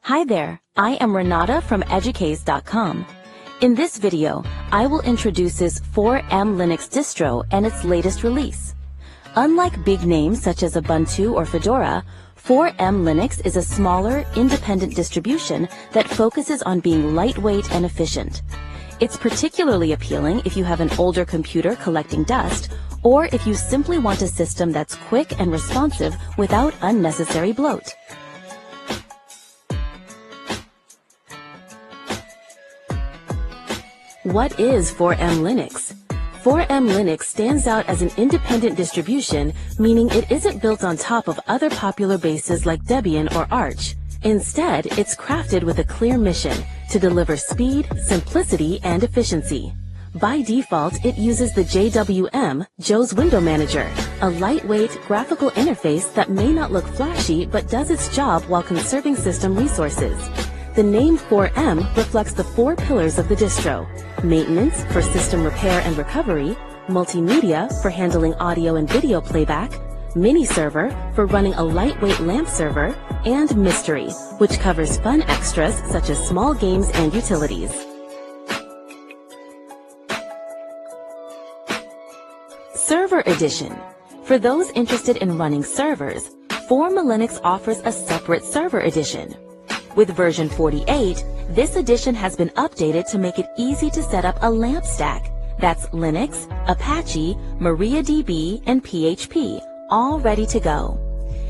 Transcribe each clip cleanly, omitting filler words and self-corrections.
Hi there, I am Renata from educase.com. In this video, I will introduce this 4MLinux distro and its latest release. Unlike big names such as Ubuntu or Fedora, 4MLinux is a smaller, independent distribution that focuses on being lightweight and efficient. It's particularly appealing if you have an older computer collecting dust, or if you simply want a system that's quick and responsive without unnecessary bloat. What is 4MLinux? 4MLinux stands out as an independent distribution, meaning it isn't built on top of other popular bases like Debian or Arch. Instead, it's crafted with a clear mission to deliver speed, simplicity, and efficiency. By default, it uses the JWM, Joe's Window Manager, a lightweight, graphical interface that may not look flashy but does its job while conserving system resources. The name 4M reflects the four pillars of the distro: maintenance for system repair and recovery, multimedia for handling audio and video playback, mini server for running a lightweight LAMP server, and mystery, which covers fun extras such as small games and utilities. Server Edition. For those interested in running servers, 4MLinux offers a separate server edition. With version 48, this edition has been updated to make it easy to set up a LAMP stack. That's Linux, Apache, MariaDB, and PHP, all ready to go.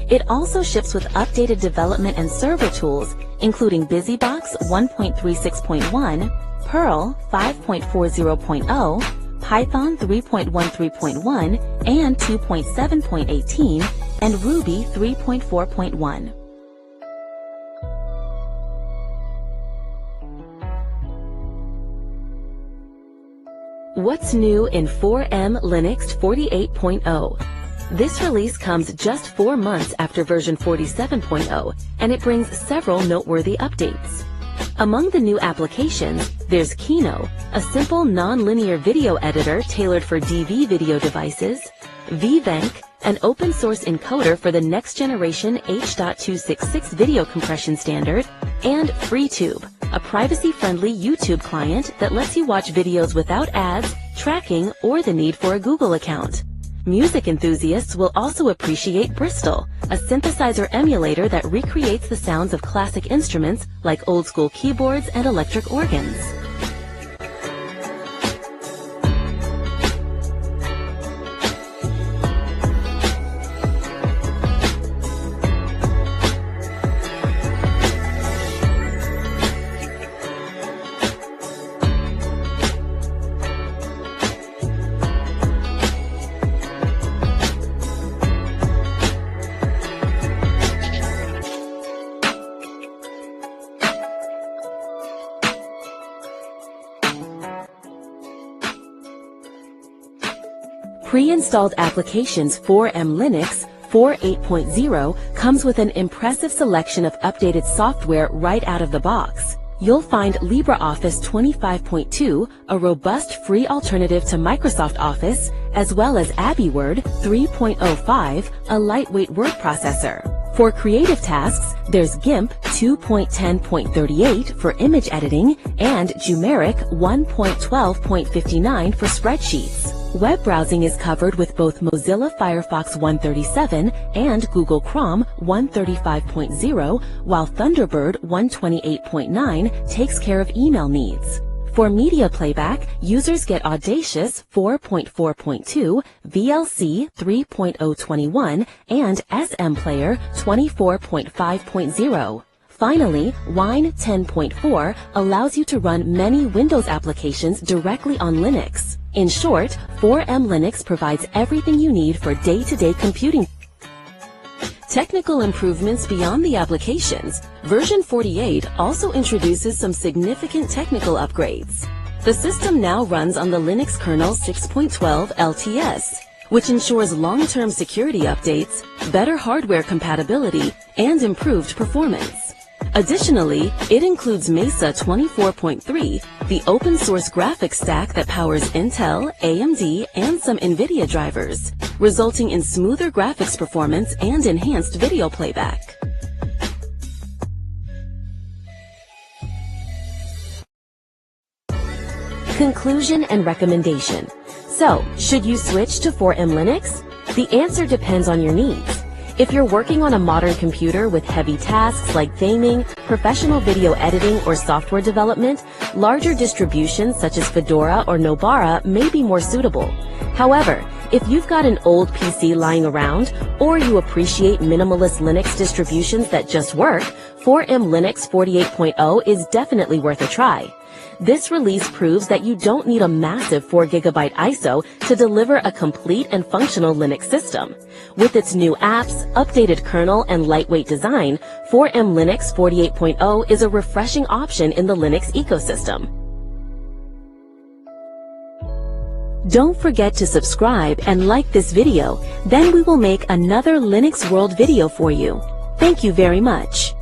It also ships with updated development and server tools, including BusyBox 1.36.1, Perl 5.40.0, Python 3.13.1 and 2.7.18, and Ruby 3.4.1. What's new in 4MLinux 48.0? This release comes just 4 months after version 47.0, and it brings several noteworthy updates. Among the new applications, there's Kino, a simple non-linear video editor tailored for DV video devices, vvenc, an open-source encoder for the next-generation H.266 video compression standard, and FreeTube, a privacy-friendly YouTube client that lets you watch videos without ads, tracking, or the need for a Google account. Music enthusiasts will also appreciate Bristol, a synthesizer emulator that recreates the sounds of classic instruments like old-school keyboards and electric organs. Pre-installed applications 4MLinux 4.8.0 comes with an impressive selection of updated software right out of the box. You'll find LibreOffice 25.2, a robust free alternative to Microsoft Office, as well as AbiWord 3.05, a lightweight word processor. For creative tasks, there's GIMP 2.10.38 for image editing and Jumeric 1.12.59 for spreadsheets. Web browsing is covered with both Mozilla Firefox 137 and Google Chrome 135.0, while Thunderbird 128.9 takes care of email needs. For media playback, users get Audacious 4.4.2, VLC 3.021, and SM Player 24.5.0. Finally, Wine 10.4 allows you to run many Windows applications directly on Linux. In short, 4MLinux provides everything you need for day-to-day computing. Technical improvements beyond the applications, version 48 also introduces some significant technical upgrades. The system now runs on the Linux kernel 6.12 LTS, which ensures long-term security updates, better hardware compatibility, and improved performance. Additionally, it includes Mesa 24.3, the open-source graphics stack that powers Intel, AMD, and some NVIDIA drivers, resulting in smoother graphics performance and enhanced video playback. Conclusion and recommendation. So, should you switch to 4MLinux? The answer depends on your needs. If you're working on a modern computer with heavy tasks like gaming, professional video editing, or software development, larger distributions such as Fedora or Nobara may be more suitable. However, if you've got an old PC lying around, or you appreciate minimalist Linux distributions that just work, 4MLinux 48.0 is definitely worth a try. This release proves that you don't need a massive 4GB ISO to deliver a complete and functional Linux system. With its new apps, updated kernel, and lightweight design, 4MLinux 48.0 is a refreshing option in the Linux ecosystem. Don't forget to subscribe and like this video, then we will make another Linux World video for you. Thank you very much.